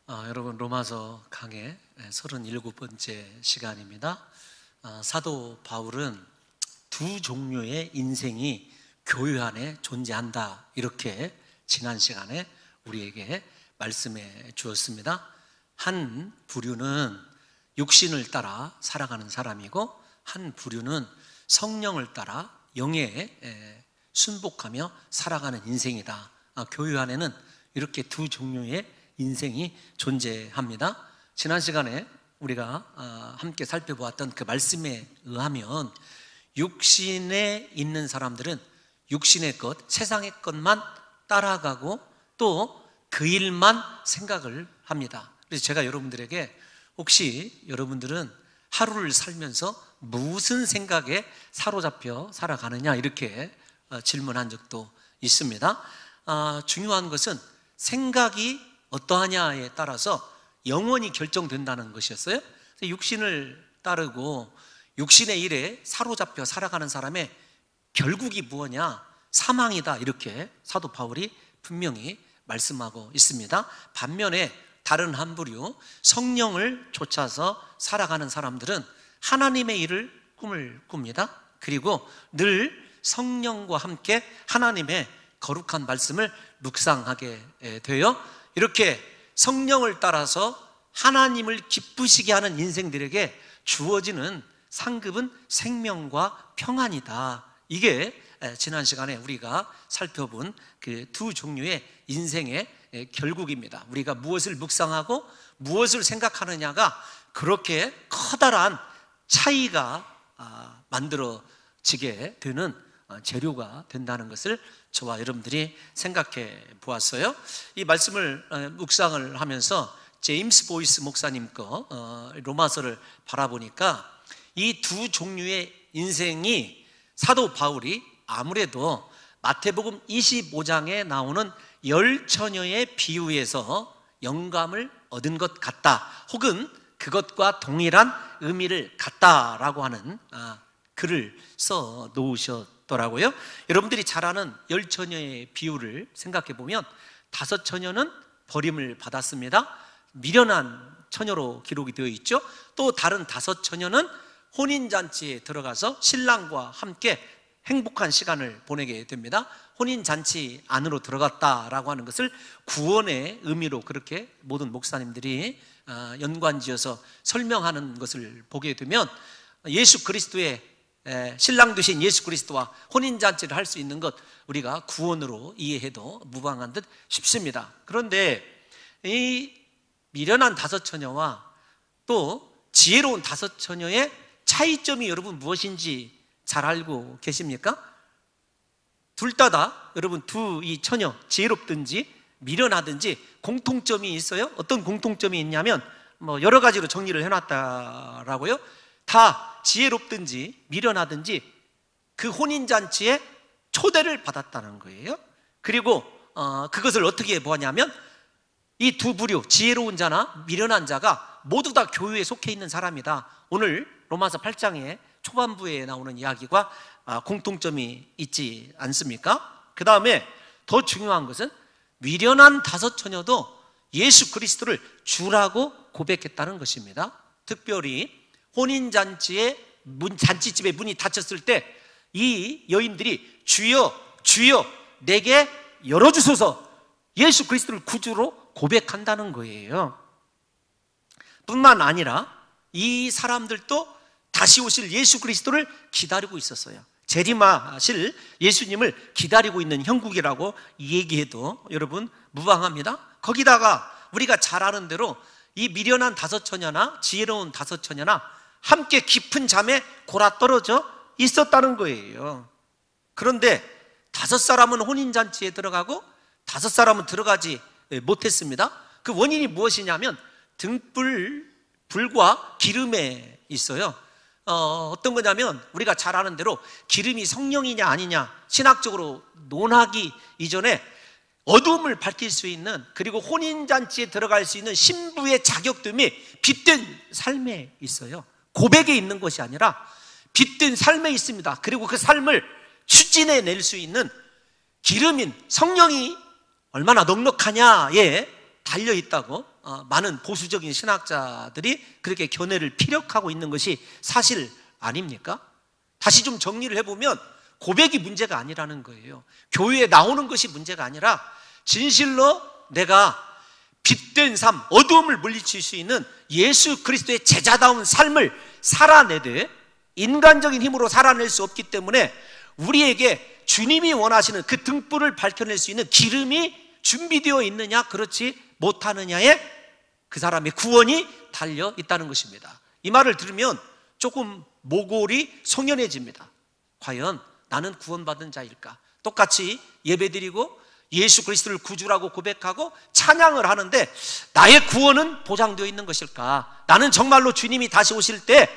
여러분 로마서 강의 37번째 시간입니다. 사도 바울은 두 종류의 인생이 교회 안에 존재한다, 이렇게 지난 시간에 우리에게 말씀해 주었습니다. 한 부류는 육신을 따라 살아가는 사람이고, 한 부류는 성령을 따라 영에 순복하며 살아가는 인생이다. 교회 안에는 이렇게 두 종류의 인생이 존재합니다. 지난 시간에 우리가 함께 살펴보았던 그 말씀에 의하면 육신에 있는 사람들은 육신의 것, 세상의 것만 따라가고 또 그 일만 생각을 합니다. 그래서 제가 여러분들에게, 혹시 여러분들은 하루를 살면서 무슨 생각에 사로잡혀 살아가느냐, 이렇게 질문한 적도 있습니다. 중요한 것은 생각이 어떠하냐에 따라서 영원히 결정된다는 것이었어요. 육신을 따르고 육신의 일에 사로잡혀 살아가는 사람의 결국이 무엇이냐? 사망이다, 이렇게 사도 바울이 분명히 말씀하고 있습니다. 반면에 다른 한 부류, 성령을 쫓아서 살아가는 사람들은 하나님의 일을 꿈을 꿉니다. 그리고 늘 성령과 함께 하나님의 거룩한 말씀을 묵상하게 되어 이렇게 성령을 따라서 하나님을 기쁘시게 하는 인생들에게 주어지는 상급은 생명과 평안이다. 이게 지난 시간에 우리가 살펴본 그 두 종류의 인생의 결국입니다. 우리가 무엇을 묵상하고 무엇을 생각하느냐가 그렇게 커다란 차이가 만들어지게 되는 재료가 된다는 것을 저와 여러분들이 생각해 보았어요. 이 말씀을 묵상을 하면서 제임스 보이스 목사님 거 로마서를 바라보니까 이 두 종류의 인생이 사도 바울이 아무래도 마태복음 25장에 나오는 열 처녀의 비유에서 영감을 얻은 것 같다, 혹은 그것과 동일한 의미를 갖다라고 하는 글을 써 놓으셨더라고요. 여러분들이 잘 아는 열 처녀의 비유를 생각해 보면 다섯 처녀는 버림을 받았습니다. 미련한 처녀로 기록이 되어 있죠. 또 다른 다섯 처녀는 혼인잔치에 들어가서 신랑과 함께 행복한 시간을 보내게 됩니다. 혼인잔치 안으로 들어갔다라고 하는 것을 구원의 의미로 그렇게 모든 목사님들이 연관지어서 설명하는 것을 보게 되면, 예수 그리스도의 신랑 되신 예수 그리스도와 혼인잔치를 할 수 있는 것, 우리가 구원으로 이해해도 무방한 듯 싶습니다. 그런데 이 미련한 다섯 처녀와 또 지혜로운 다섯 처녀의 차이점이 여러분 무엇인지 잘 알고 계십니까? 둘 다 여러분 이 처녀, 지혜롭든지 미련하든지 공통점이 있어요. 어떤 공통점이 있냐면 여러 가지로 정리를 해놨다라고요. 다 지혜롭든지 미련하든지 그 혼인잔치에 초대를 받았다는 거예요. 그리고 그것을 어떻게 보았냐면, 이 두 부류, 지혜로운 자나 미련한 자가 모두 다 교회에 속해 있는 사람이다. 오늘 로마서 8장의 초반부에 나오는 이야기와 공통점이 있지 않습니까? 그 다음에 더 중요한 것은 미련한 다섯 처녀도 예수 그리스도를 주라고 고백했다는 것입니다. 특별히 혼인잔치의 잔치집의 문이 닫혔을 때 이 여인들이 주여 주여 내게 열어주소서, 예수 그리스도를 구주로 고백한다는 거예요. 뿐만 아니라 이 사람들도 다시 오실 예수 그리스도를 기다리고 있었어요. 재림하실 예수님을 기다리고 있는 형국이라고 얘기해도 여러분 무방합니다. 거기다가 우리가 잘 아는 대로 이 미련한 다섯 처녀나 지혜로운 다섯 처녀나 함께 깊은 잠에 골아 떨어져 있었다는 거예요. 그런데 다섯 사람은 혼인잔치에 들어가고 다섯 사람은 들어가지 못했습니다. 그 원인이 무엇이냐면 불과 기름에 있어요. 어떤 거냐면 우리가 잘 아는 대로 기름이 성령이냐 아니냐 신학적으로 논하기 이전에 어두움을 밝힐 수 있는, 그리고 혼인잔치에 들어갈 수 있는 신부의 자격됨이 빛된 삶에 있어요. 고백에 있는 것이 아니라 빛된 삶에 있습니다. 그리고 그 삶을 추진해낼 수 있는 기름인 성령이 얼마나 넉넉하냐에 달려있다고 많은 보수적인 신학자들이 그렇게 견해를 피력하고 있는 것이 사실 아닙니까? 다시 좀 정리를 해보면 고백이 문제가 아니라는 거예요. 교회에 나오는 것이 문제가 아니라 진실로 내가 빛된 삶, 어두움을 물리칠 수 있는 예수 그리스도의 제자다운 삶을 살아내되 인간적인 힘으로 살아낼 수 없기 때문에 우리에게 주님이 원하시는 그 등불을 밝혀낼 수 있는 기름이 준비되어 있느냐 그렇지 못하느냐에 그 사람의 구원이 달려 있다는 것입니다. 이 말을 들으면 조금 모골이 송연해집니다. 과연 나는 구원받은 자일까? 똑같이 예배드리고 예수 그리스도를 구주라고 고백하고 찬양을 하는데 나의 구원은 보장되어 있는 것일까? 나는 정말로 주님이 다시 오실 때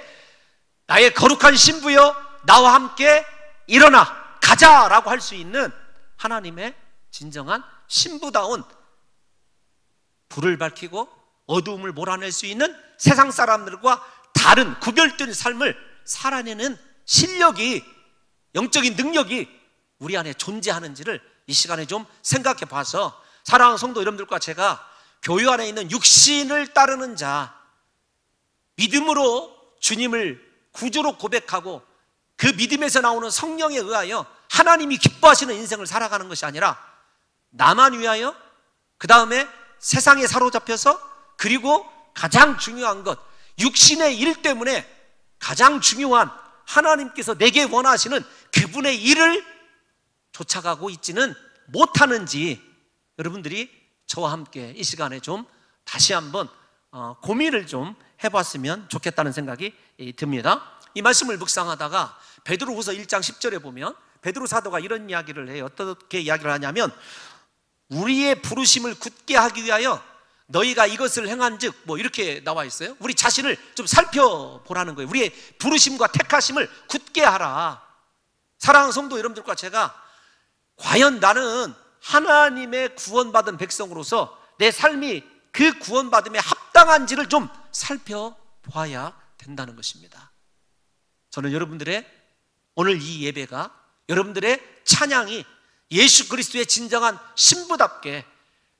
나의 거룩한 신부여 나와 함께 일어나 가자라고 할 수 있는 하나님의 진정한 신부다운 불을 밝히고 어두움을 몰아낼 수 있는 세상 사람들과 다른 구별된 삶을 살아내는 실력이, 영적인 능력이 우리 안에 존재하는지를 이 시간에 좀 생각해 봐서 사랑하는 성도 여러분들과 제가 교회 안에 있는 육신을 따르는 자, 믿음으로 주님을 구주로 고백하고 그 믿음에서 나오는 성령에 의하여 하나님이 기뻐하시는 인생을 살아가는 것이 아니라 나만 위하여, 그 다음에 세상에 사로잡혀서, 그리고 가장 중요한 것, 육신의 일 때문에 가장 중요한 하나님께서 내게 원하시는 그분의 일을 쫓아가고 있지는 못하는지 여러분들이 저와 함께 이 시간에 좀 다시 한번 고민을 좀 해봤으면 좋겠다는 생각이 듭니다. 이 말씀을 묵상하다가 베드로후서 1장 10절에 보면 베드로 사도가 이런 이야기를 해요. 어떻게 이야기를 하냐면 우리의 부르심을 굳게 하기 위하여 너희가 이것을 행한즉 뭐 이렇게 나와 있어요. 우리 자신을 좀 살펴보라는 거예요. 우리의 부르심과 택하심을 굳게 하라. 사랑하는 성도 여러분들과 제가 과연 나는 하나님의 구원받은 백성으로서 내 삶이 그 구원받음에 합당한지를 좀 살펴봐야 된다는 것입니다. 저는 여러분들의 오늘 이 예배가, 여러분들의 찬양이 예수 그리스도의 진정한 신부답게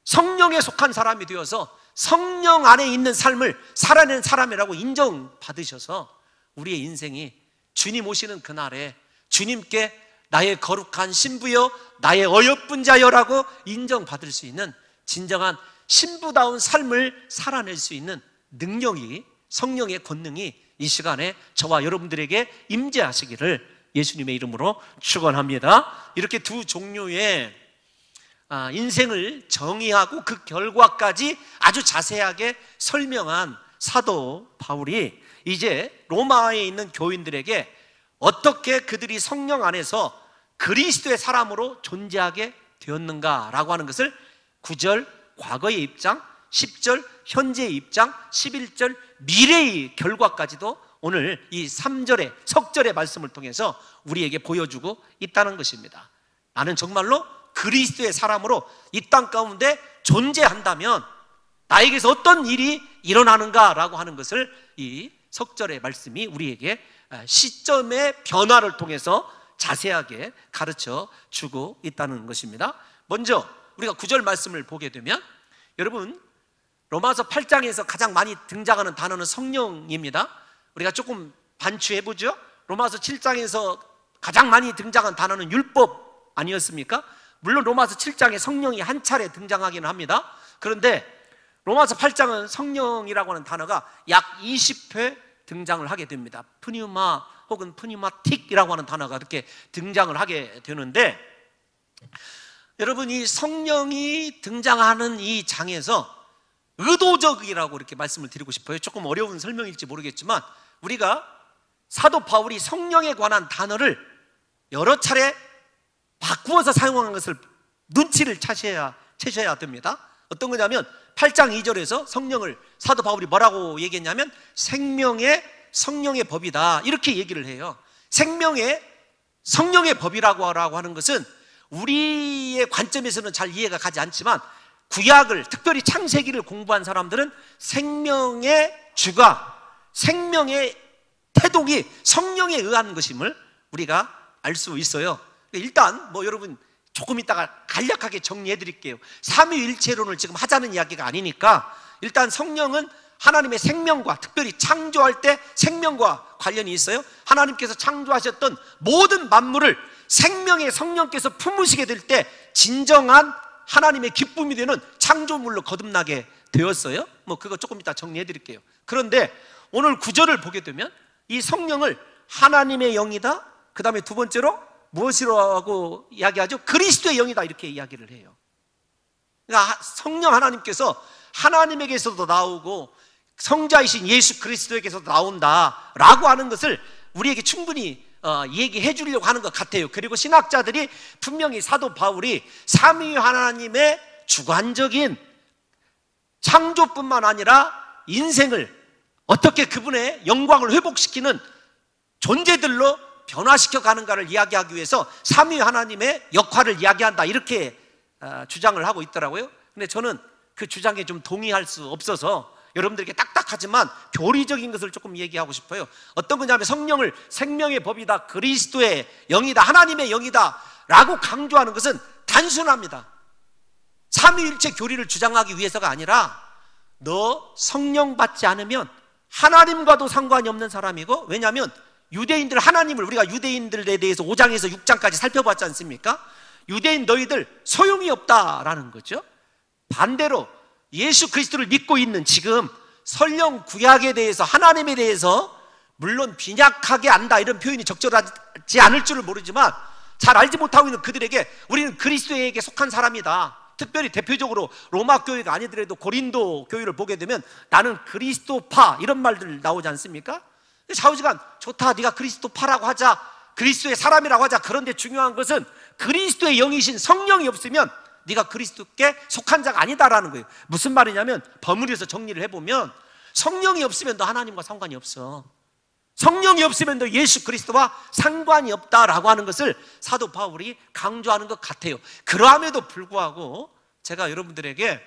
성령에 속한 사람이 되어서 성령 안에 있는 삶을 살아내는 사람이라고 인정받으셔서 우리의 인생이 주님 오시는 그날에 주님께 나의 거룩한 신부여 나의 어여쁜 자여라고 인정받을 수 있는 진정한 신부다운 삶을 살아낼 수 있는 능력이, 성령의 권능이 이 시간에 저와 여러분들에게 임재하시기를 예수님의 이름으로 축원합니다. 이렇게 두 종류의 인생을 정의하고 그 결과까지 아주 자세하게 설명한 사도 바울이 이제 로마에 있는 교인들에게 어떻게 그들이 성령 안에서 그리스도의 사람으로 존재하게 되었는가라고 하는 것을 9절 과거의 입장, 10절 현재의 입장, 11절 미래의 결과까지도 오늘 이 3절의 석절의 말씀을 통해서 우리에게 보여주고 있다는 것입니다. 나는 정말로 그리스도의 사람으로 이 땅 가운데 존재한다면 나에게서 어떤 일이 일어나는가라고 하는 것을 이 석절의 말씀이 우리에게 시점의 변화를 통해서 자세하게 가르쳐 주고 있다는 것입니다. 먼저 우리가 9절 말씀을 보게 되면 여러분 로마서 8장에서 가장 많이 등장하는 단어는 성령입니다. 우리가 조금 반추해보죠. 로마서 7장에서 가장 많이 등장한 단어는 율법 아니었습니까? 물론 로마서 7장에 성령이 한 차례 등장하기는 합니다. 그런데 로마서 8장은 성령이라고 하는 단어가 약 20회 등장을 하게 됩니다. 프뉴마 혹은 프뉴마틱이라고 하는 단어가 이렇게 등장을 하게 되는데 여러분 이 성령이 등장하는 이 장에서 의도적이라고 이렇게 말씀을 드리고 싶어요. 조금 어려운 설명일지 모르겠지만 우리가 사도 바울이 성령에 관한 단어를 여러 차례 바꾸어서 사용하는 것을 눈치를 채셔야 됩니다. 어떤 거냐면 8장 2절에서 성령을 사도 바울이 뭐라고 얘기했냐면 생명의 성령의 법이다 이렇게 얘기를 해요. 생명의 성령의 법이라고 하는 것은 우리의 관점에서는 잘 이해가 가지 않지만 구약을 특별히 창세기를 공부한 사람들은 생명의 주가 생명의 태동이 성령에 의한 것임을 우리가 알 수 있어요. 일단 뭐 여러분 조금 이따가 간략하게 정리해 드릴게요. 삼위일체론을 지금 하자는 이야기가 아니니까 일단 성령은 하나님의 생명과, 특별히 창조할 때 생명과 관련이 있어요. 하나님께서 창조하셨던 모든 만물을 생명의 성령께서 품으시게 될 때 진정한 하나님의 기쁨이 되는 창조물로 거듭나게 되었어요. 그거 조금 이따 정리해 드릴게요. 그런데 오늘 구절을 보게 되면 이 성령을 하나님의 영이다, 그 다음에 두 번째로 무엇이라고 이야기하죠? 그리스도의 영이다, 이렇게 이야기를 해요. 그러니까 성령 하나님께서 하나님에게서도 나오고 성자이신 예수 그리스도에게서도 나온다라고 하는 것을 우리에게 충분히 얘기해 주려고 하는 것 같아요. 그리고 신학자들이 분명히 사도 바울이 삼위 하나님의 주관적인 창조뿐만 아니라 인생을 어떻게 그분의 영광을 회복시키는 존재들로 변화시켜 가는가를 이야기하기 위해서 삼위 하나님의 역할을 이야기한다, 이렇게 주장을 하고 있더라고요. 근데 저는 그 주장에 좀 동의할 수 없어서 여러분들에게 딱딱하지만 교리적인 것을 조금 얘기하고 싶어요. 어떤 거냐면 성령을 생명의 법이다, 그리스도의 영이다, 하나님의 영이다 라고 강조하는 것은 단순합니다. 삼위일체 교리를 주장하기 위해서가 아니라 너 성령 받지 않으면 하나님과도 상관이 없는 사람이고, 왜냐하면 유대인들 하나님을 우리가 유대인들에 대해서 5장에서 6장까지 살펴봤지 않습니까? 유대인 너희들 소용이 없다라는 거죠. 반대로 예수 그리스도를 믿고 있는 지금 설령 구약에 대해서, 하나님에 대해서 물론 빈약하게 안다 이런 표현이 적절하지 않을 줄을 모르지만 잘 알지 못하고 있는 그들에게 우리는 그리스도에게 속한 사람이다. 특별히 대표적으로 로마 교회가 아니더라도 고린도 교회를 보게 되면 나는 그리스도파 이런 말들 나오지 않습니까? 좌우지간 좋다, 네가 그리스도파라고 하자, 그리스도의 사람이라고 하자. 그런데 중요한 것은 그리스도의 영이신 성령이 없으면 네가 그리스도께 속한 자가 아니다라는 거예요. 무슨 말이냐면 버무려서 정리를 해보면 성령이 없으면 너 하나님과 상관이 없어. 성령이 없으면 너 예수 그리스도와 상관이 없다라고 하는 것을 사도 바울이 강조하는 것 같아요. 그러함에도 불구하고 제가 여러분들에게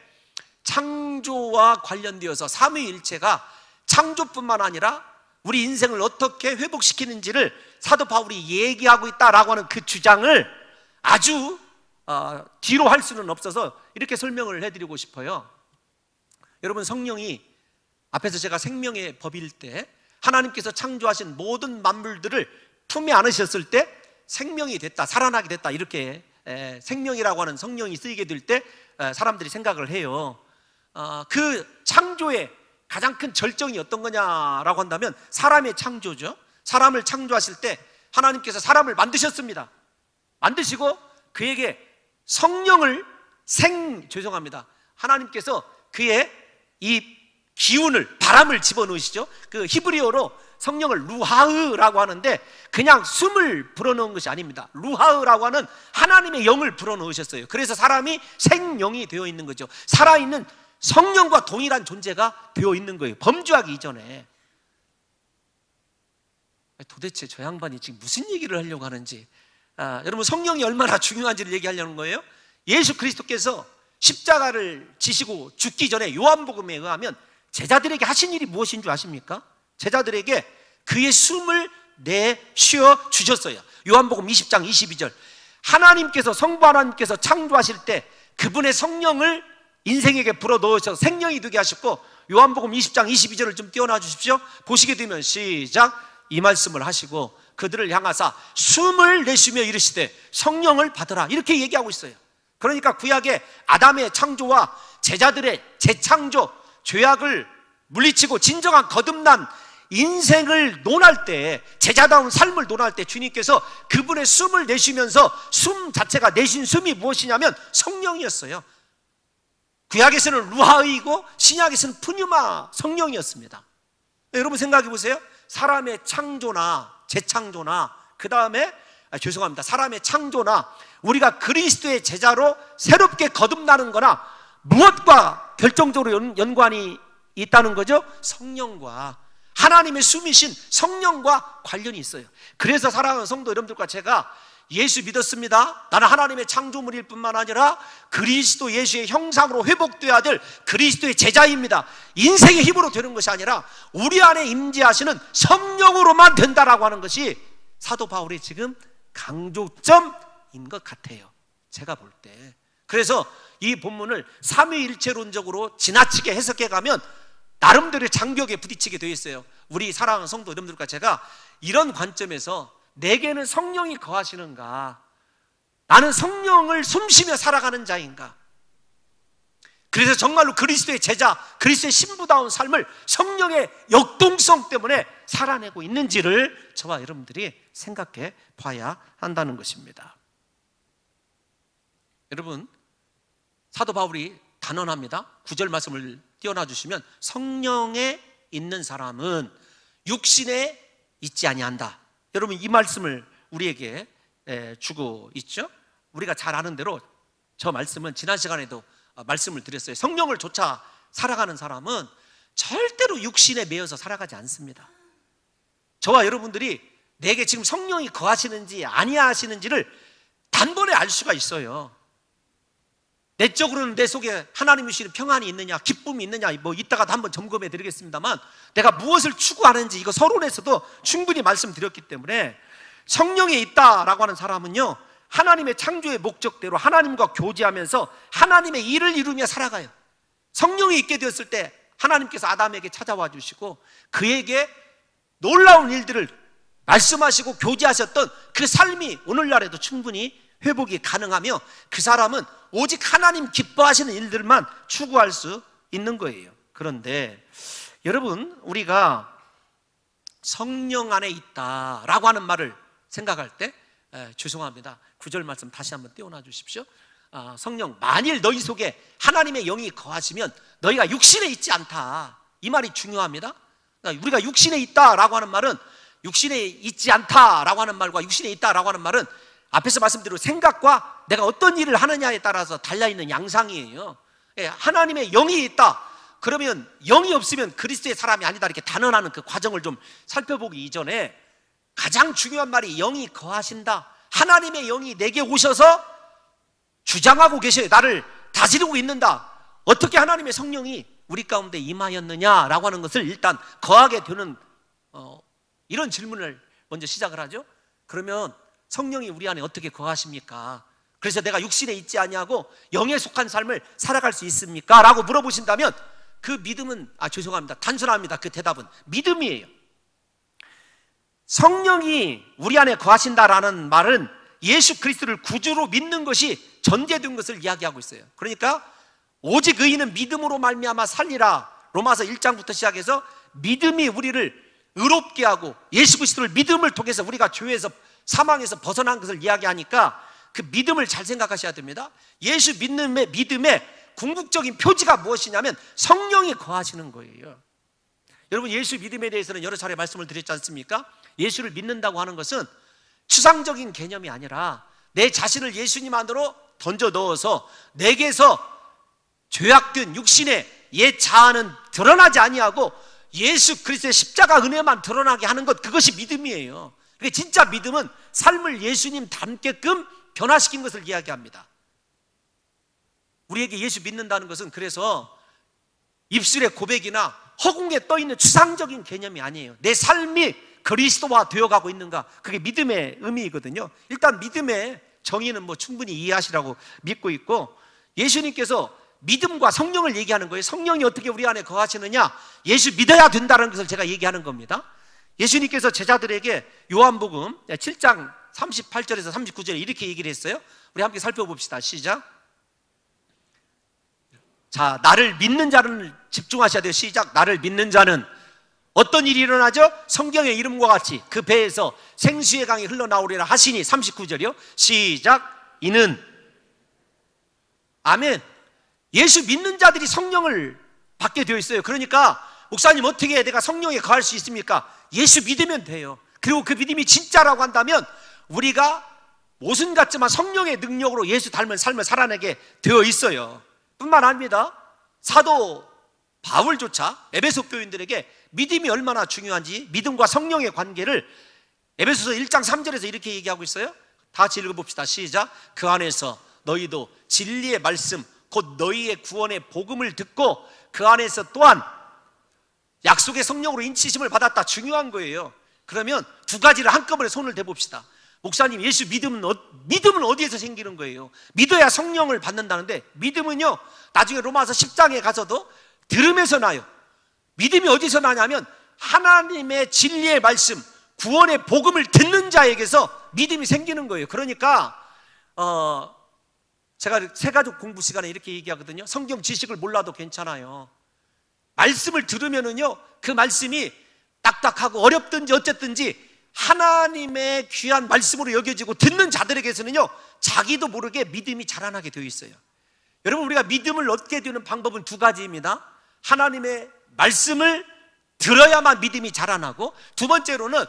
창조와 관련되어서 삼위일체가 창조뿐만 아니라 우리 인생을 어떻게 회복시키는지를 사도 바울이 얘기하고 있다라고 하는 그 주장을 아주 뒤로 할 수는 없어서 이렇게 설명을 해드리고 싶어요. 여러분, 성령이 앞에서 제가 생명의 법일 때 하나님께서 창조하신 모든 만물들을 품에 안으셨을 때 생명이 됐다, 살아나게 됐다, 이렇게 생명이라고 하는 성령이 쓰이게 될 때 사람들이 생각을 해요. 그 창조의 가장 큰 절정이 어떤 거냐라고 한다면 사람의 창조죠. 사람을 창조하실 때 하나님께서 사람을 만드셨습니다. 만드시고 그에게 성령을 하나님께서 그의 이 기운을, 바람을 집어넣으시죠. 그 히브리어로 성령을 루하으라고 하는데 그냥 숨을 불어넣은 것이 아닙니다. 루하으라고 하는 하나님의 영을 불어넣으셨어요. 그래서 사람이 생영이 되어 있는 거죠. 살아있는 성령과 동일한 존재가 되어 있는 거예요. 범죄하기 이전에. 도대체 저 양반이 지금 무슨 얘기를 하려고 하는지, 여러분, 성령이 얼마나 중요한지를 얘기하려는 거예요. 예수 그리스도께서 십자가를 지시고 죽기 전에 요한복음에 의하면 제자들에게 하신 일이 무엇인 줄 아십니까? 제자들에게 그의 숨을 내쉬어 주셨어요. 요한복음 20장 22절. 하나님께서, 성부 하나님께서 창조하실 때 그분의 성령을 인생에게 불어넣으셔서 생명이 되게 하셨고, 요한복음 20장 22절을 좀 띄워놔 주십시오. 보시게 되면 시작. 이 말씀을 하시고 그들을 향하사 숨을 내쉬며 이르시되 성령을 받으라, 이렇게 얘기하고 있어요. 그러니까 구약의 아담의 창조와 제자들의 재창조, 죄악을 물리치고 진정한 거듭난 인생을 논할 때, 제자다운 삶을 논할 때 주님께서 그분의 숨을 내쉬면서, 숨 자체가 내신 숨이 무엇이냐면 성령이었어요. 구약에서는 루하의고 신약에서는 푸뉴마, 성령이었습니다. 여러분 생각해 보세요. 사람의 창조나 재창조나 그 다음에 사람의 창조나 우리가 그리스도의 제자로 새롭게 거듭나는 거나 무엇과 결정적으로 연관이 있다는 거죠? 성령과, 하나님의 숨이신 성령과 관련이 있어요. 그래서 사랑하는 성도 여러분들과 제가 예수 믿었습니다, 나는 하나님의 창조물일 뿐만 아니라 그리스도 예수의 형상으로 회복되어야 될 그리스도의 제자입니다, 인생의 힘으로 되는 것이 아니라 우리 안에 임재하시는 성령으로만 된다라고 하는 것이 사도 바울의 지금 강조점인 것 같아요, 제가 볼 때. 그래서 이 본문을 삼위일체론적으로 지나치게 해석해 가면 나름대로의 장벽에 부딪히게 되어 있어요. 우리 사랑하는 성도 여러분들과 제가 이런 관점에서 내게는 성령이 거하시는가? 나는 성령을 숨쉬며 살아가는 자인가? 그래서 정말로 그리스도의 제자, 그리스도의 신부다운 삶을 성령의 역동성 때문에 살아내고 있는지를 저와 여러분들이 생각해 봐야 한다는 것입니다. 여러분, 사도 바울이 단언합니다. 9절 말씀을 띄워놔 주시면, 성령에 있는 사람은 육신에 있지 아니한다. 여러분, 이 말씀을 우리에게 주고 있죠. 우리가 잘 아는 대로 저 말씀은 지난 시간에도 말씀을 드렸어요. 성령을 쫓아 살아가는 사람은 절대로 육신에 매여서 살아가지 않습니다. 저와 여러분들이 내게 지금 성령이 거하시는지 아니하시는지를 단번에 알 수가 있어요. 내적으로는 내 속에 하나님이 주시는 평안이 있느냐, 기쁨이 있느냐, 뭐 이따가도 한번 점검해 드리겠습니다만, 내가 무엇을 추구하는지 이거 서론에서도 충분히 말씀드렸기 때문에, 성령에 있다라고 하는 사람은요, 하나님의 창조의 목적대로 하나님과 교제하면서 하나님의 일을 이루며 살아가요. 성령이 있게 되었을 때 하나님께서 아담에게 찾아와 주시고 그에게 놀라운 일들을 말씀하시고 교제하셨던 그 삶이 오늘날에도 충분히 회복이 가능하며, 그 사람은 오직 하나님 기뻐하시는 일들만 추구할 수 있는 거예요. 그런데 여러분, 우리가 성령 안에 있다라고 하는 말을 생각할 때, 죄송합니다, 9절 말씀 다시 한번 띄워놔 주십시오. 성령, 만일 너희 속에 하나님의 영이 거하시면 너희가 육신에 있지 않다, 이 말이 중요합니다. 우리가 육신에 있다라고 하는 말은, 육신에 있지 않다라고 하는 말과 육신에 있다라고 하는 말은 앞에서 말씀드린 생각과 내가 어떤 일을 하느냐에 따라서 달려있는 양상이에요. 하나님의 영이 있다, 그러면 영이 없으면 그리스도의 사람이 아니다, 이렇게 단언하는 그 과정을 좀 살펴보기 이전에 가장 중요한 말이 영이 거하신다. 하나님의 영이 내게 오셔서 주장하고 계셔요. 나를 다스리고 있는다. 어떻게 하나님의 성령이 우리 가운데 임하였느냐라고 하는 것을 일단 거하게 되는 이런 질문을 먼저 시작을 하죠. 그러면 성령이 우리 안에 어떻게 거하십니까? 그래서 내가 육신에 있지 아니하고 영에 속한 삶을 살아갈 수 있습니까? 라고 물어보신다면 그 믿음은, 죄송합니다, 단순합니다. 그 대답은 믿음이에요. 성령이 우리 안에 거하신다라는 말은 예수 그리스도를 구주로 믿는 것이 전제된 것을 이야기하고 있어요. 그러니까 오직 의인은 믿음으로 말미암아 살리라, 로마서 1장부터 시작해서 믿음이 우리를 의롭게 하고 예수 그리스도를 믿음을 통해서 우리가 죄에서 사망에서 벗어난 것을 이야기하니까 그 믿음을 잘 생각하셔야 됩니다. 예수 믿음의 궁극적인 표지가 무엇이냐면 성령이 거하시는 거예요. 여러분, 예수 믿음에 대해서는 여러 차례 말씀을 드렸지 않습니까? 예수를 믿는다고 하는 것은 추상적인 개념이 아니라 내 자신을 예수님 안으로 던져 넣어서 내게서 죄악된 육신의 옛 자아는 드러나지 아니하고 예수 그리스도의 십자가 은혜만 드러나게 하는 것, 그것이 믿음이에요. 그러니까 진짜 믿음은 삶을 예수님 닮게끔 변화시킨 것을 이야기합니다. 우리에게 예수 믿는다는 것은 그래서 입술의 고백이나 허공에 떠있는 추상적인 개념이 아니에요. 내 삶이 그리스도화 되어가고 있는가, 그게 믿음의 의미이거든요. 일단 믿음의 정의는 뭐 충분히 이해하시라고 믿고 있고, 예수님께서 믿음과 성령을 얘기하는 거예요. 성령이 어떻게 우리 안에 거하시느냐, 예수 믿어야 된다는 것을 제가 얘기하는 겁니다. 예수님께서 제자들에게 요한복음 7장 38절에서 39절에 이렇게 얘기를 했어요. 우리 함께 살펴봅시다. 시작. 자, 나를 믿는 자는 집중하셔야 돼요. 시작. 나를 믿는 자는 어떤 일이 일어나죠? 성경의 이름과 같이 그 배에서 생수의 강이 흘러나오리라 하시니, 39절이요. 시작. 이는, 아멘. 예수 믿는 자들이 성령을 받게 되어 있어요. 그러니까 목사님, 어떻게 내가 성령에 거할 수 있습니까? 예수 믿으면 돼요. 그리고 그 믿음이 진짜라고 한다면 우리가 모순 같지만 성령의 능력으로 예수 닮은 삶을 살아내게 되어 있어요. 뿐만 아닙니다. 사도 바울조차 에베소 교인들에게 믿음이 얼마나 중요한지, 믿음과 성령의 관계를 에베소서 1장 3절에서 이렇게 얘기하고 있어요. 다 같이 읽어봅시다. 시작. 그 안에서 너희도 진리의 말씀, 곧 너희의 구원의 복음을 듣고 그 안에서 또한 약속의 성령으로 인치심을 받았다. 중요한 거예요. 그러면 두 가지를 한꺼번에 손을 대봅시다. 목사님, 예수 믿음은 어디에서 생기는 거예요? 믿어야 성령을 받는다는데, 믿음은요, 나중에 로마서 10장에 가서도 들음에서 나요. 믿음이 어디서 나냐면 하나님의 진리의 말씀, 구원의 복음을 듣는 자에게서 믿음이 생기는 거예요. 그러니까 제가 새가족 공부 시간에 이렇게 얘기하거든요. 성경 지식을 몰라도 괜찮아요. 말씀을 들으면은요, 그 말씀이 딱딱하고 어렵든지 어쨌든지 하나님의 귀한 말씀으로 여겨지고 듣는 자들에게서는요, 자기도 모르게 믿음이 자라나게 되어 있어요. 여러분, 우리가 믿음을 얻게 되는 방법은 두 가지입니다. 하나님의 말씀을 들어야만 믿음이 자라나고, 두 번째로는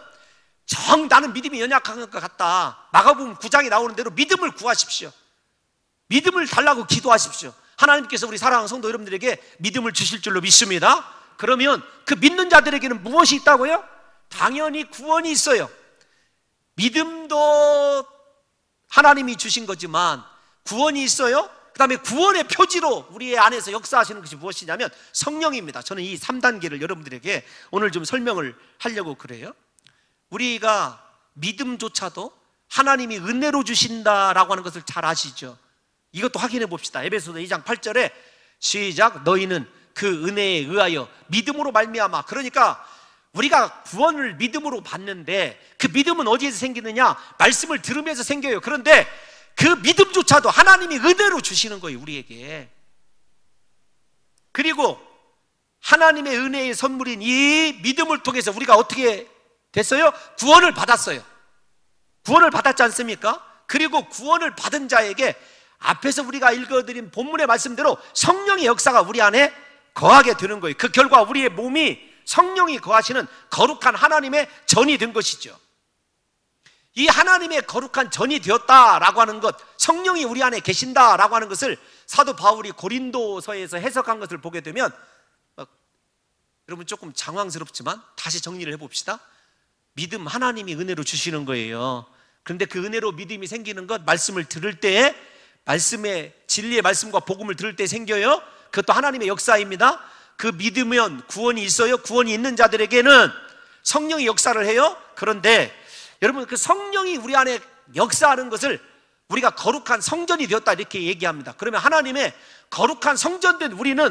나는 믿음이 연약한 것 같다, 마가복음 9장에 나오는 대로 믿음을 구하십시오. 믿음을 달라고 기도하십시오. 하나님께서 우리 사랑하는 성도 여러분들에게 믿음을 주실 줄로 믿습니다. 그러면 그 믿는 자들에게는 무엇이 있다고요? 당연히 구원이 있어요. 믿음도 하나님이 주신 거지만 구원이 있어요. 그 다음에 구원의 표지로 우리 안에서 역사하시는 것이 무엇이냐면 성령입니다. 저는 이 3단계를 여러분들에게 오늘 좀 설명을 하려고 그래요. 우리가 믿음조차도 하나님이 은혜로 주신다라고 하는 것을 잘 아시죠? 이것도 확인해 봅시다. 에베소서 2장 8절에 시작. 너희는 그 은혜에 의하여 믿음으로 말미암아. 그러니까 우리가 구원을 믿음으로 받는데, 그 믿음은 어디에서 생기느냐? 말씀을 들으면서 생겨요. 그런데 그 믿음조차도 하나님이 은혜로 주시는 거예요, 우리에게. 그리고 하나님의 은혜의 선물인 이 믿음을 통해서 우리가 어떻게 됐어요? 구원을 받았어요. 구원을 받았지 않습니까? 그리고 구원을 받은 자에게 앞에서 우리가 읽어드린 본문의 말씀대로 성령의 역사가 우리 안에 거하게 되는 거예요. 그 결과 우리의 몸이 성령이 거하시는 거룩한 하나님의 전이 된 것이죠. 이 하나님의 거룩한 전이 되었다라고 하는 것, 성령이 우리 안에 계신다라고 하는 것을 사도 바울이 고린도서에서 해석한 것을 보게 되면, 여러분 조금 장황스럽지만 다시 정리를 해봅시다. 믿음, 하나님이 은혜로 주시는 거예요. 그런데 그 은혜로 믿음이 생기는 것, 말씀을 들을 때에, 말씀의 진리의 말씀과 복음을 들을 때 생겨요. 그것도 하나님의 역사입니다. 그 믿으면 구원이 있어요. 구원이 있는 자들에게는 성령이 역사를 해요. 그런데 여러분, 그 성령이 우리 안에 역사하는 것을 우리가 거룩한 성전이 되었다 이렇게 얘기합니다. 그러면 하나님의 거룩한 성전된 우리는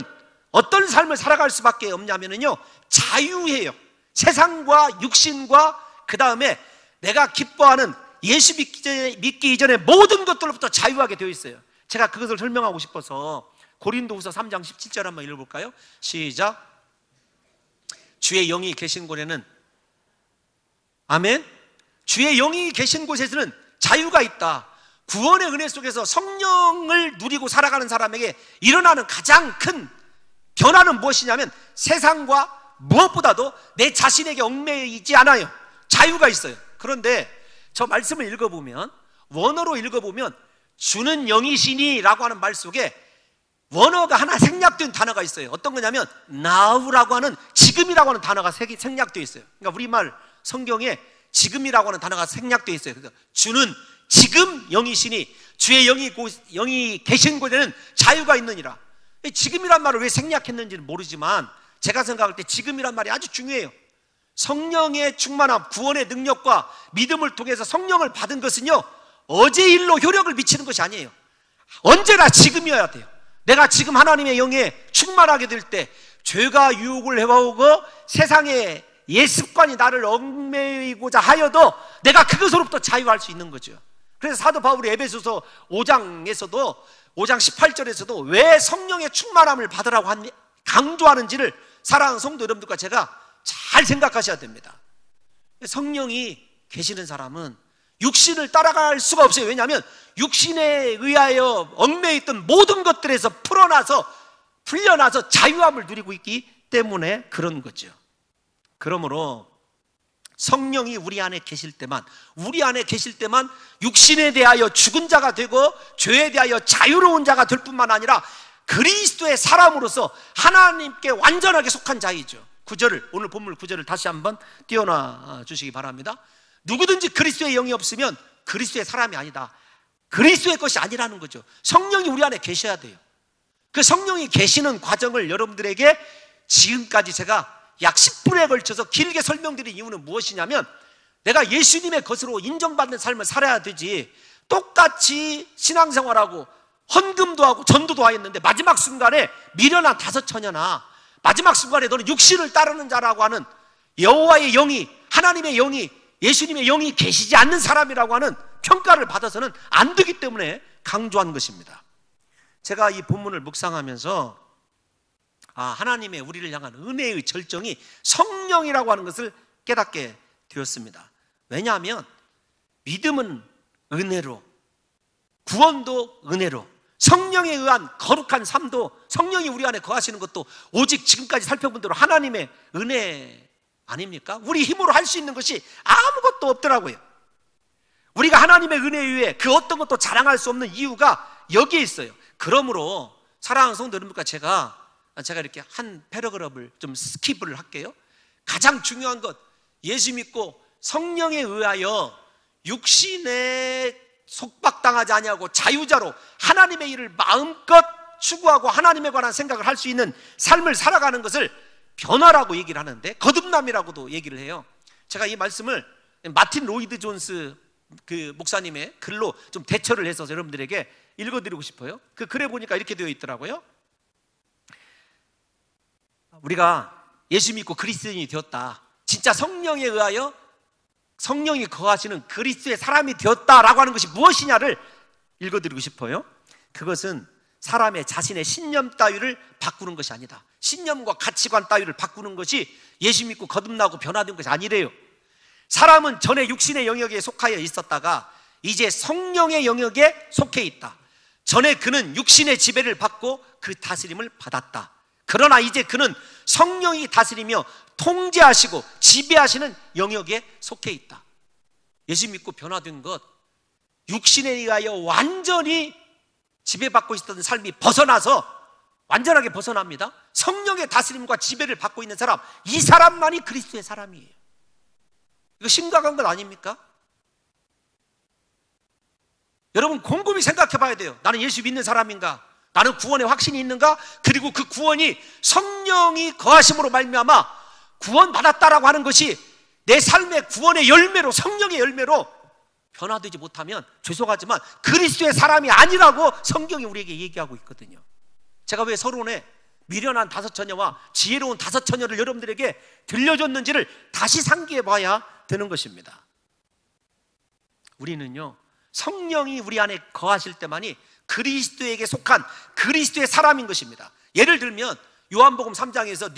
어떤 삶을 살아갈 수밖에 없냐면요, 자유해요. 세상과 육신과 그 다음에 내가 기뻐하는 예수 믿기 이전에 모든 것들로부터 자유하게 되어 있어요. 제가 그것을 설명하고 싶어서 고린도후서 3장 17절 한번 읽어볼까요? 시작. 주의 영이 계신 곳에는, 아멘, 주의 영이 계신 곳에서는 자유가 있다. 구원의 은혜 속에서 성령을 누리고 살아가는 사람에게 일어나는 가장 큰 변화는 무엇이냐면, 세상과 무엇보다도 내 자신에게 얽매이지 않아요. 자유가 있어요. 그런데 저 말씀을 읽어보면, 원어로 읽어보면 주는 영이시니 라고 하는 말 속에 원어가 하나 생략된 단어가 있어요. 어떤 거냐면 now라고 하는, 지금이라고 하는 단어가 생략되어 있어요. 그러니까 우리말 성경에 지금이라고 하는 단어가 생략되어 있어요. 그래서 주는 지금 영이시니, 주의 영이 계신 곳에는 자유가 있느니라. 지금이란 말을 왜 생략했는지는 모르지만 제가 생각할 때 지금이란 말이 아주 중요해요. 성령의 충만함, 구원의 능력과 믿음을 통해서 성령을 받은 것은요, 어제 일로 효력을 미치는 것이 아니에요. 언제나 지금이어야 돼요. 내가 지금 하나님의 영에 충만하게 될 때, 죄가 유혹을 해와오고 세상의 옛습관이 나를 얽매이고자 하여도 내가 그것으로부터 자유할 수 있는 거죠. 그래서 사도 바울이 에베소서 5장에서도 5장 18절에서도 왜 성령의 충만함을 받으라고 강조하는지를 사랑하는 성도 여러분들과 제가 잘 생각하셔야 됩니다. 성령이 계시는 사람은 육신을 따라갈 수가 없어요. 왜냐하면 육신에 의하여 얽매있던 모든 것들에서 풀려나서 자유함을 누리고 있기 때문에 그런 거죠. 그러므로 성령이 우리 안에 계실 때만 육신에 대하여 죽은 자가 되고 죄에 대하여 자유로운 자가 될 뿐만 아니라 그리스도의 사람으로서 하나님께 완전하게 속한 자이죠. 오늘 본문 9절을 다시 한번 띄워놔 주시기 바랍니다. 누구든지 그리스도의 영이 없으면 그리스도의 사람이 아니다. 그리스도의 것이 아니라는 거죠. 성령이 우리 안에 계셔야 돼요. 그 성령이 계시는 과정을 여러분들에게 지금까지 제가 약 10분에 걸쳐서 길게 설명드린 이유는 무엇이냐면, 내가 예수님의 것으로 인정받는 삶을 살아야 되지, 똑같이 신앙생활하고 헌금도 하고 전도도 하였는데 마지막 순간에 미련한 다섯 처녀나 마지막 순간에 너는 육신을 따르는 자라고 하는 여호와의 영이, 하나님의 영이, 예수님의 영이 계시지 않는 사람이라고 하는 평가를 받아서는 안 되기 때문에 강조한 것입니다. 제가 이 본문을 묵상하면서 하나님의 우리를 향한 은혜의 절정이 성령이라고 하는 것을 깨닫게 되었습니다. 왜냐하면 믿음은 은혜로, 구원도 은혜로, 성령에 의한 거룩한 삶도, 성령이 우리 안에 거하시는 것도 오직 지금까지 살펴본 대로 하나님의 은혜 아닙니까? 우리 힘으로 할 수 있는 것이 아무것도 없더라고요. 우리가 하나님의 은혜에 의해 그 어떤 것도 자랑할 수 없는 이유가 여기에 있어요. 그러므로 사랑하는 성도 여러분과 제가 이렇게 한 패러그래프를 좀 스킵을 할게요. 가장 중요한 것, 예수 믿고 성령에 의하여 육신에 속박당하지 아니하고 자유자로 하나님의 일을 마음껏 추구하고 하나님에 관한 생각을 할 수 있는 삶을 살아가는 것을 변화라고 얘기를 하는데, 거듭남이라고도 얘기를 해요. 제가 이 말씀을 마틴 로이드 존스 그 목사님의 글로 좀 대처를 해서 여러분들에게 읽어드리고 싶어요. 그 글에 보니까 이렇게 되어 있더라고요. 우리가 예수 믿고 그리스도인이 되었다, 진짜 성령에 의하여 성령이 거하시는 그리스도의 사람이 되었다라고 하는 것이 무엇이냐를 읽어드리고 싶어요. 그것은 사람의 자신의 신념 따위를 바꾸는 것이 아니다. 신념과 가치관 따위를 바꾸는 것이 예수 믿고 거듭나고 변화된 것이 아니래요. 사람은 전에 육신의 영역에 속하여 있었다가 이제 성령의 영역에 속해 있다. 전에 그는 육신의 지배를 받고 그 다스림을 받았다. 그러나 이제 그는 성령이 다스리며 통제하시고 지배하시는 영역에 속해 있다. 예수 믿고 변화된 것, 육신에 의하여 완전히 지배받고 있었던 삶이 벗어나서 완전하게 벗어납니다. 성령의 다스림과 지배를 받고 있는 사람, 이 사람만이 그리스도의 사람이에요. 이거 심각한 것 아닙니까? 여러분 곰곰이 생각해 봐야 돼요. 나는 예수 믿는 사람인가? 나는 구원의 확신이 있는가? 그리고 그 구원이 성령이 거하심으로 말미암아 구원받았다라고 하는 것이 내 삶의 구원의 열매로, 성령의 열매로 변화되지 못하면 죄송하지만 그리스도의 사람이 아니라고 성경이 우리에게 얘기하고 있거든요. 제가 왜 서론에 미련한 다섯 처녀와 지혜로운 다섯 처녀를 여러분들에게 들려줬는지를 다시 상기해 봐야 되는 것입니다. 우리는요, 성령이 우리 안에 거하실 때만이 그리스도에게 속한 그리스도의 사람인 것입니다. 예를 들면 요한복음 3장에서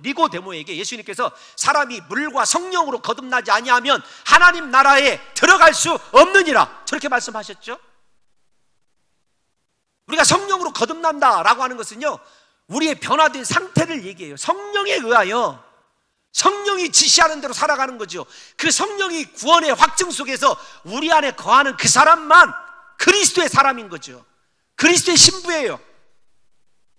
니고데모에게 예수님께서 사람이 물과 성령으로 거듭나지 아니하면 하나님 나라에 들어갈 수 없느니라, 저렇게 말씀하셨죠. 우리가 성령으로 거듭난다라고 하는 것은요, 우리의 변화된 상태를 얘기해요. 성령에 의하여 성령이 지시하는 대로 살아가는 거죠. 그 성령이 구원의 확증 속에서 우리 안에 거하는 그 사람만 그리스도의 사람인 거죠. 그리스도의 신부예요.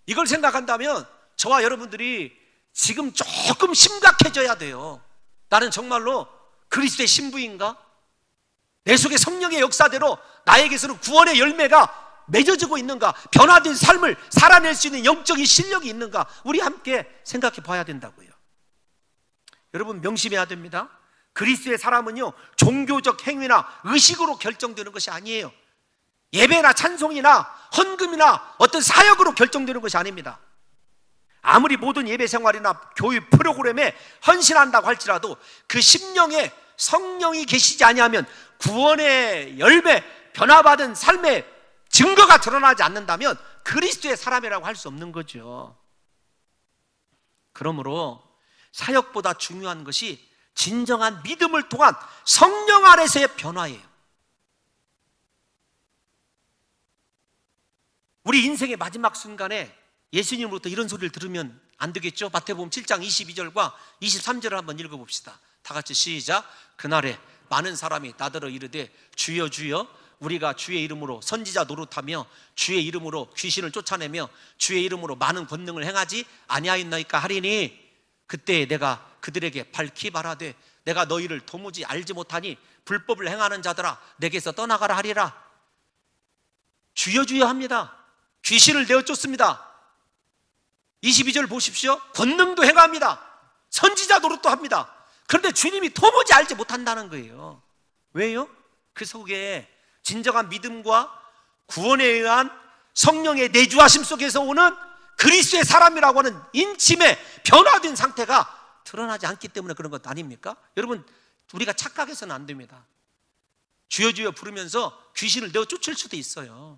이걸 생각한다면 저와 여러분들이 지금 조금 심각해져야 돼요. 나는 정말로 그리스도의 신부인가? 내 속에 성령의 역사대로 나에게서는 구원의 열매가 맺어지고 있는가? 변화된 삶을 살아낼 수 있는 영적인 실력이 있는가? 우리 함께 생각해 봐야 된다고요. 여러분 명심해야 됩니다. 그리스도의 사람은요, 종교적 행위나 의식으로 결정되는 것이 아니에요. 예배나 찬송이나 헌금이나 어떤 사역으로 결정되는 것이 아닙니다. 아무리 모든 예배 생활이나 교육 프로그램에 헌신한다고 할지라도 그 심령에 성령이 계시지 아니하면 구원의 열매, 변화받은 삶의 증거가 드러나지 않는다면 그리스도의 사람이라고 할 수 없는 거죠. 그러므로 사역보다 중요한 것이 진정한 믿음을 통한 성령 안에서의 변화예요. 우리 인생의 마지막 순간에 예수님으로부터 이런 소리를 들으면 안 되겠죠? 마태복음 7장 22절과 23절을 한번 읽어봅시다. 다 같이 시작. 그날에 많은 사람이 나더러 이르되 주여 주여 우리가 주의 이름으로 선지자 노릇하며 주의 이름으로 귀신을 쫓아내며 주의 이름으로 많은 권능을 행하지 아니하였나이까 하리니 그때 내가 그들에게 밝히 말하되 내가 너희를 도무지 알지 못하니 불법을 행하는 자들아 내게서 떠나가라 하리라. 주여 주여 합니다. 귀신을 내어 쫓습니다. 22절 보십시오. 권능도 행합니다. 선지자 노릇도 합니다. 그런데 주님이 도무지 알지 못한다는 거예요. 왜요? 그 속에 진정한 믿음과 구원에 의한 성령의 내주하심 속에서 오는 그리스도의 사람이라고 하는 인침의 변화된 상태가 드러나지 않기 때문에 그런 것 아닙니까? 여러분, 우리가 착각해서는 안 됩니다. 주여 주여 부르면서 귀신을 내어 쫓을 수도 있어요.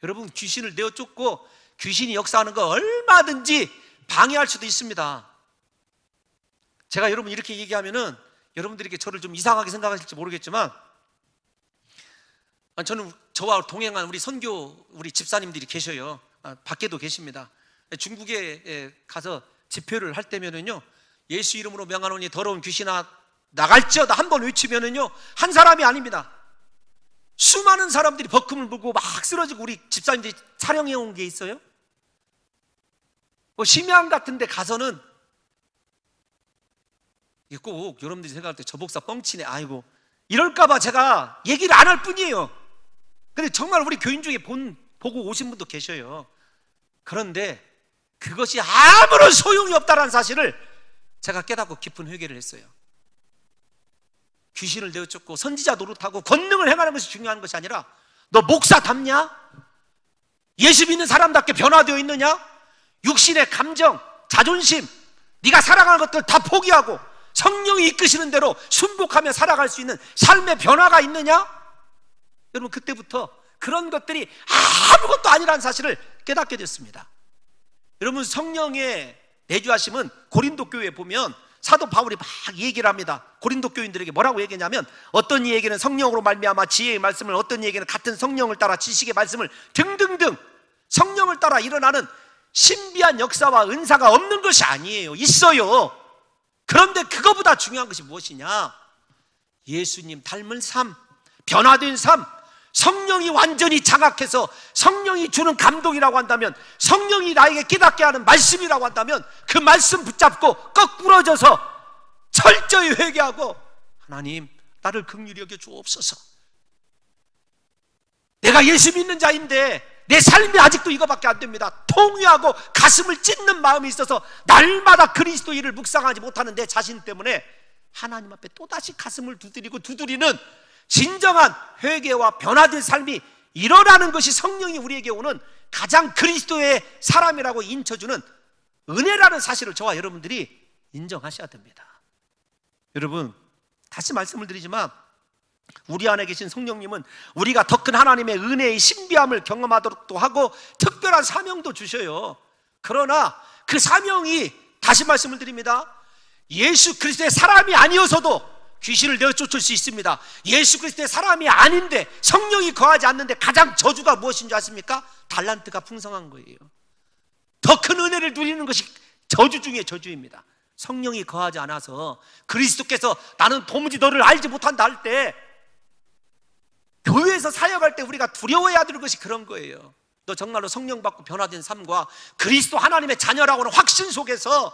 여러분, 귀신을 내어 쫓고 귀신이 역사하는 거 얼마든지 방해할 수도 있습니다. 제가 여러분 이렇게 얘기하면은 여러분들에게 저를 좀 이상하게 생각하실지 모르겠지만, 저는 저와 동행한 우리 선교 우리 집사님들이 계셔요. 밖에도 계십니다. 중국에 가서 집회를 할 때면은요, 예수 이름으로 명하노니 더러운 귀신아 나갈지어다 한 번 외치면은요, 한 사람이 아닙니다. 수많은 사람들이 버금을 불고 막 쓰러지고, 우리 집사님들이 촬영해 온 게 있어요. 심양 같은 데 가서는 꼭 여러분들이 생각할 때 저 목사 뻥치네, 아이고, 이럴까봐 제가 얘기를 안 할 뿐이에요. 근데 정말 우리 교인 중에 보고 오신 분도 계셔요. 그런데 그것이 아무런 소용이 없다는 사실을 제가 깨닫고 깊은 회개를 했어요. 귀신을 내어쫓고 선지자 노릇하고 권능을 행하는 것이 중요한 것이 아니라, 너 목사답냐? 예수 믿는 사람답게 변화되어 있느냐? 육신의 감정, 자존심, 네가 살아가는 것들 다 포기하고 성령이 이끄시는 대로 순복하며 살아갈 수 있는 삶의 변화가 있느냐? 여러분, 그때부터 그런 것들이 아무것도 아니라는 사실을 깨닫게 됐습니다. 여러분, 성령의 내주하심은 고린도 교회에 보면 사도 바울이 막 얘기를 합니다. 고린도 교인들에게 뭐라고 얘기하냐면, 어떤 이에게는 성령으로 말미암아 지혜의 말씀을, 어떤 이에게는 같은 성령을 따라 지식의 말씀을 등등등, 성령을 따라 일어나는 신비한 역사와 은사가 없는 것이 아니에요. 있어요. 그런데 그거보다 중요한 것이 무엇이냐? 예수님 닮은 삶, 변화된 삶, 성령이 완전히 장악해서 성령이 주는 감동이라고 한다면, 성령이 나에게 깨닫게 하는 말씀이라고 한다면, 그 말씀 붙잡고 거꾸러져서 철저히 회개하고, 하나님 나를 긍휼히 여겨 주옵소서. 내가 예수 믿는 자인데 내 삶이 아직도 이거밖에 안 됩니다. 통회하고 가슴을 찢는 마음이 있어서 날마다 그리스도 일을 묵상하지 못하는 내 자신 때문에 하나님 앞에 또다시 가슴을 두드리는 진정한 회개와 변화된 삶이 일어나는 것이 성령이 우리에게 오는 가장 그리스도의 사람이라고 인쳐주는 은혜라는 사실을 저와 여러분들이 인정하셔야 됩니다. 여러분, 다시 말씀을 드리지만, 우리 안에 계신 성령님은 우리가 더 큰 하나님의 은혜의 신비함을 경험하도록도 하고 특별한 사명도 주셔요. 그러나 그 사명이, 다시 말씀을 드립니다, 예수 그리스도의 사람이 아니어서도 귀신을 내어쫓을 수 있습니다. 예수 그리스도의 사람이 아닌데, 성령이 거하지 않는데 가장 저주가 무엇인 줄 아십니까? 달란트가 풍성한 거예요. 더 큰 은혜를 누리는 것이 저주 중에 저주입니다. 성령이 거하지 않아서 그리스도께서 나는 도무지 너를 알지 못한다 할 때, 교회에서 사역할 때 우리가 두려워해야 될 것이 그런 거예요. 너 정말로 성령 받고 변화된 삶과 그리스도 하나님의 자녀라고 하는 확신 속에서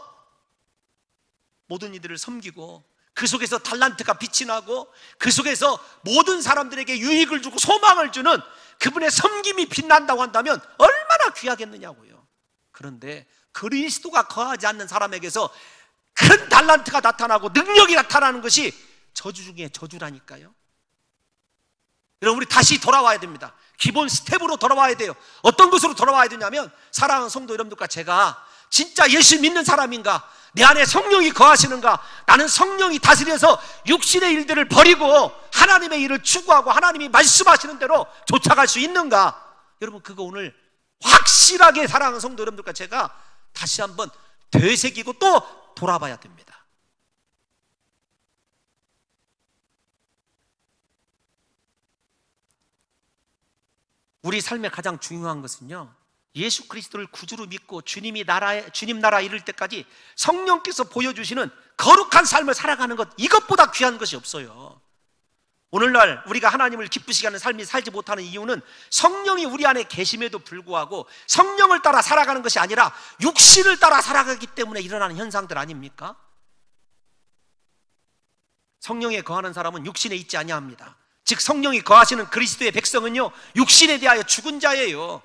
모든 이들을 섬기고, 그 속에서 달란트가 빛이 나고, 그 속에서 모든 사람들에게 유익을 주고 소망을 주는 그분의 섬김이 빛난다고 한다면 얼마나 귀하겠느냐고요. 그런데 그리스도가 거하지 않는 사람에게서 큰 달란트가 나타나고 능력이 나타나는 것이 저주 중에 저주라니까요. 여러분, 우리 다시 돌아와야 됩니다. 기본 스텝으로 돌아와야 돼요. 어떤 것으로 돌아와야 되냐면, 사랑하는 성도 여러분들과 제가 진짜 예수 믿는 사람인가, 내 안에 성령이 거하시는가, 나는 성령이 다스려서 육신의 일들을 버리고 하나님의 일을 추구하고 하나님이 말씀하시는 대로 쫓아갈 수 있는가, 여러분, 그거 오늘 확실하게 사랑하는 성도 여러분들과 제가 다시 한번 되새기고 또 돌아봐야 됩니다. 우리 삶의 가장 중요한 것은요, 예수 그리스도를 구주로 믿고 주님 나라 이룰 때까지 성령께서 보여주시는 거룩한 삶을 살아가는 것, 이것보다 귀한 것이 없어요. 오늘날 우리가 하나님을 기쁘시게 하는 삶이 살지 못하는 이유는 성령이 우리 안에 계심에도 불구하고 성령을 따라 살아가는 것이 아니라 육신을 따라 살아가기 때문에 일어나는 현상들 아닙니까? 성령에 거하는 사람은 육신에 있지 아니합니다. 즉 성령이 거하시는 그리스도의 백성은요, 육신에 대하여 죽은 자예요.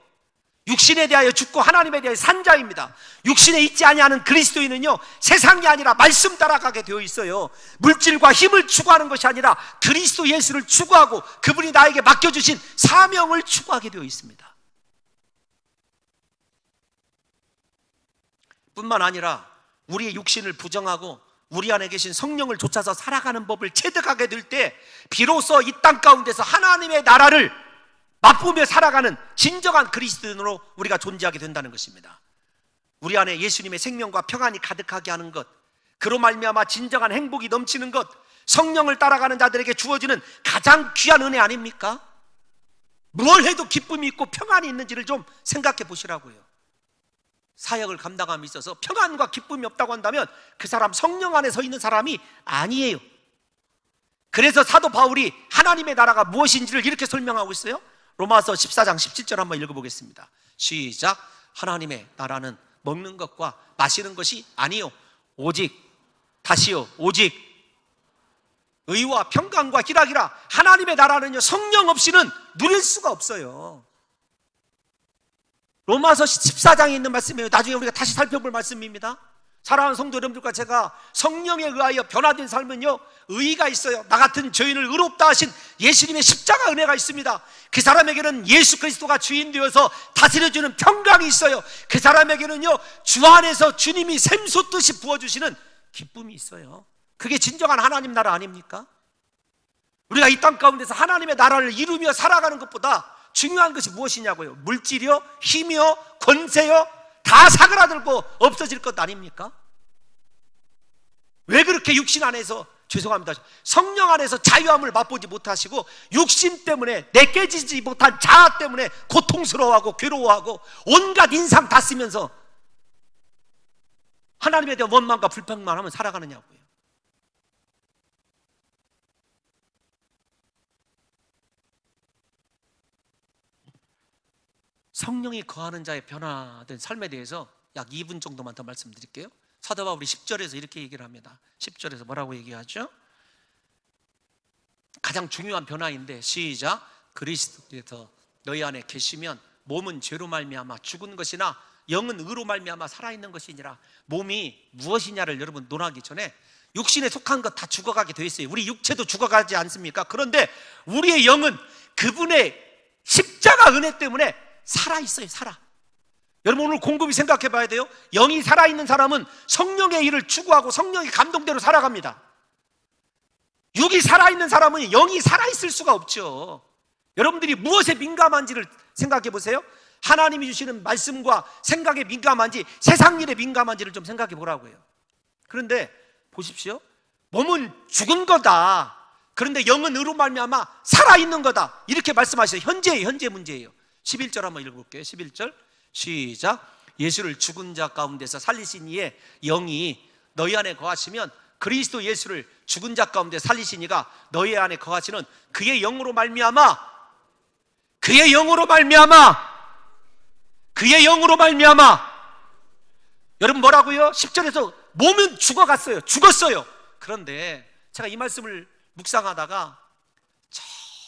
육신에 대하여 죽고 하나님에 대하여 산 자입니다. 육신에 있지 아니하는 그리스도인은요, 세상이 아니라 말씀 따라가게 되어 있어요. 물질과 힘을 추구하는 것이 아니라 그리스도 예수를 추구하고 그분이 나에게 맡겨주신 사명을 추구하게 되어 있습니다. 뿐만 아니라 우리의 육신을 부정하고 우리 안에 계신 성령을 쫓아서 살아가는 법을 체득하게 될 때 비로소 이 땅 가운데서 하나님의 나라를 맛보며 살아가는 진정한 그리스도인으로 우리가 존재하게 된다는 것입니다. 우리 안에 예수님의 생명과 평안이 가득하게 하는 것, 그로 말미암아 진정한 행복이 넘치는 것, 성령을 따라가는 자들에게 주어지는 가장 귀한 은혜 아닙니까? 뭘 해도 기쁨이 있고 평안이 있는지를 좀 생각해 보시라고요. 사역을 감당함에 있어서 평안과 기쁨이 없다고 한다면 그 사람 성령 안에 서 있는 사람이 아니에요. 그래서 사도 바울이 하나님의 나라가 무엇인지를 이렇게 설명하고 있어요. 로마서 14장 17절 한번 읽어보겠습니다. 시작. 하나님의 나라는 먹는 것과 마시는 것이 아니요 오직, 다시요, 오직 의와 평강과 희락이라. 하나님의 나라는요, 성령 없이는 누릴 수가 없어요. 로마서 14장에 있는 말씀이에요. 나중에 우리가 다시 살펴볼 말씀입니다. 사랑하는 성도 여러분들과 제가 성령에 의하여 변화된 삶은요, 의의가 있어요. 나 같은 죄인을 의롭다 하신 예수님의 십자가 은혜가 있습니다. 그 사람에게는 예수 그리스도가 주인 되어서 다스려주는 평강이 있어요. 그 사람에게는요, 주 안에서 주님이 샘솟듯이 부어주시는 기쁨이 있어요. 그게 진정한 하나님 나라 아닙니까? 우리가 이 땅 가운데서 하나님의 나라를 이루며 살아가는 것보다 중요한 것이 무엇이냐고요? 물질이요, 힘이요, 권세요, 다 사그라들고 없어질 것 아닙니까? 왜 그렇게 육신 안에서, 죄송합니다, 성령 안에서 자유함을 맛보지 못하시고 육신 때문에, 내깨지지 못한 자아 때문에 고통스러워하고 괴로워하고 온갖 인상 다 쓰면서 하나님에 대한 원망과 불평만 하면 살아가느냐고요. 성령이 거하는 자의 변화된 삶에 대해서 약 2분 정도만 더 말씀드릴게요. 사도 바울이 10절에서 이렇게 얘기를 합니다. 10절에서 뭐라고 얘기하죠? 가장 중요한 변화인데, 시작. 그리스도께서 너희 안에 계시면 몸은 죄로 말미암아 죽은 것이나 영은 의로 말미암아 살아있는 것이니라. 몸이 무엇이냐를 여러분 논하기 전에 육신에 속한 것 다 죽어가게 되어 있어요. 우리 육체도 죽어가지 않습니까? 그런데 우리의 영은 그분의 십자가 은혜 때문에 살아있어요. 살아. 여러분, 오늘 곰곰이 생각해 봐야 돼요. 영이 살아있는 사람은 성령의 일을 추구하고 성령의 감동대로 살아갑니다. 육이 살아있는 사람은 영이 살아있을 수가 없죠. 여러분들이 무엇에 민감한지를 생각해 보세요. 하나님이 주시는 말씀과 생각에 민감한지, 세상 일에 민감한지를 좀 생각해 보라고요. 그런데 보십시오. 몸은 죽은 거다. 그런데 영은 의로 말미암아 살아있는 거다. 이렇게 말씀하셔요. 현재예요. 현재 문제예요. 11절 한번 읽어볼게요. 11절 시작. 예수를 죽은 자 가운데서 살리신 이의 영이 너희 안에 거하시면 그리스도 예수를 죽은 자 가운데 살리신 이가 너희 안에 거하시는 그의 영으로 말미암아, 그의 영으로 말미암아, 그의 영으로 말미암아. 여러분 뭐라고요? 10절에서 몸은 죽어갔어요. 죽었어요. 그런데 제가 이 말씀을 묵상하다가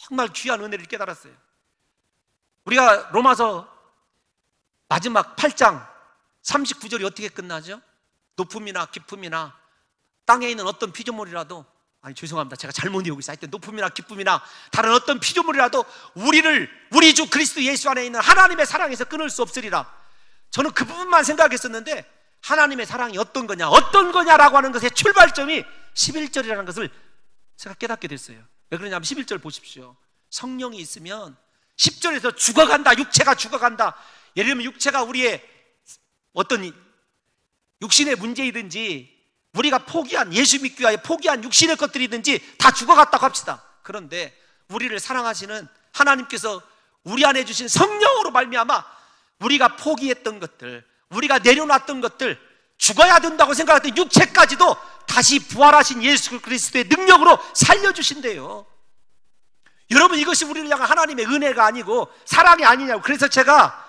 정말 귀한 은혜를 깨달았어요. 우리가 로마서 마지막 8장 39절이 어떻게 끝나죠? 높음이나 기쁨이나 땅에 있는 어떤 피조물이라도, 아니 죄송합니다, 제가 잘못 외우고 있어요. 하여튼 높음이나 기쁨이나 다른 어떤 피조물이라도 우리 주 그리스도 예수 안에 있는 하나님의 사랑에서 끊을 수 없으리라. 저는 그 부분만 생각했었는데 하나님의 사랑이 어떤 거냐라고 하는 것의 출발점이 11절이라는 것을 제가 깨닫게 됐어요. 왜 그러냐면 11절 보십시오. 성령이 있으면 10절에서 죽어간다, 육체가 죽어간다. 예를 들면 육체가 우리의 어떤 육신의 문제이든지 우리가 포기한, 예수 믿기 위하여 포기한 육신의 것들이든지 다 죽어갔다고 합시다. 그런데 우리를 사랑하시는 하나님께서 우리 안에 주신 성령으로 말미암아 우리가 포기했던 것들, 우리가 내려놨던 것들, 죽어야 된다고 생각했던 육체까지도 다시 부활하신 예수 그리스도의 능력으로 살려주신대요. 여러분, 이것이 우리를 향한 하나님의 은혜가 아니고 사랑이 아니냐고. 그래서 제가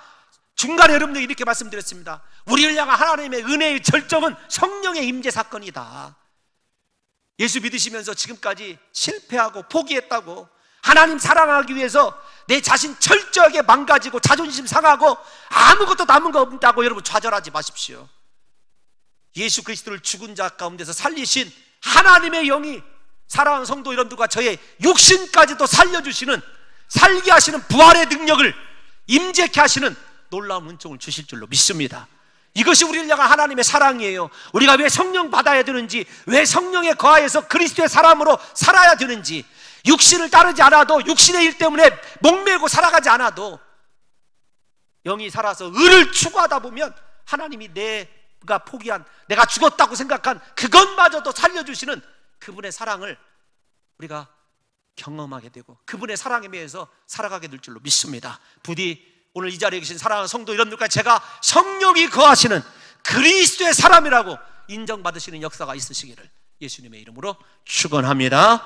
중간에 여러분들 이렇게 말씀드렸습니다. 우리를 향한 하나님의 은혜의 절정은 성령의 임재 사건이다. 예수 믿으시면서 지금까지 실패하고 포기했다고, 하나님 사랑하기 위해서 내 자신 철저하게 망가지고 자존심 상하고 아무것도 남은 거 없다고 여러분 좌절하지 마십시오. 예수 그리스도를 죽은 자 가운데서 살리신 하나님의 영이 사랑하는 성도 여러분들과 저의 육신까지도 살려주시는, 살게 하시는 부활의 능력을 임재케 하시는 놀라운 은총을 주실 줄로 믿습니다. 이것이 우리를 향한 하나님의 사랑이에요. 우리가 왜 성령 받아야 되는지, 왜 성령에 거하여서 그리스도의 사람으로 살아야 되는지, 육신을 따르지 않아도, 육신의 일 때문에 목매고 살아가지 않아도 영이 살아서 의를 추구하다 보면 하나님이 내가 포기한, 내가 죽었다고 생각한 그것마저도 살려주시는 그분의 사랑을 우리가 경험하게 되고 그분의 사랑에 매여서 살아가게 될 줄로 믿습니다. 부디 오늘 이 자리에 계신 사랑하는 성도 여러분들과 제가 성령이 거하시는 그리스도의 사람이라고 인정받으시는 역사가 있으시기를 예수님의 이름으로 축원합니다.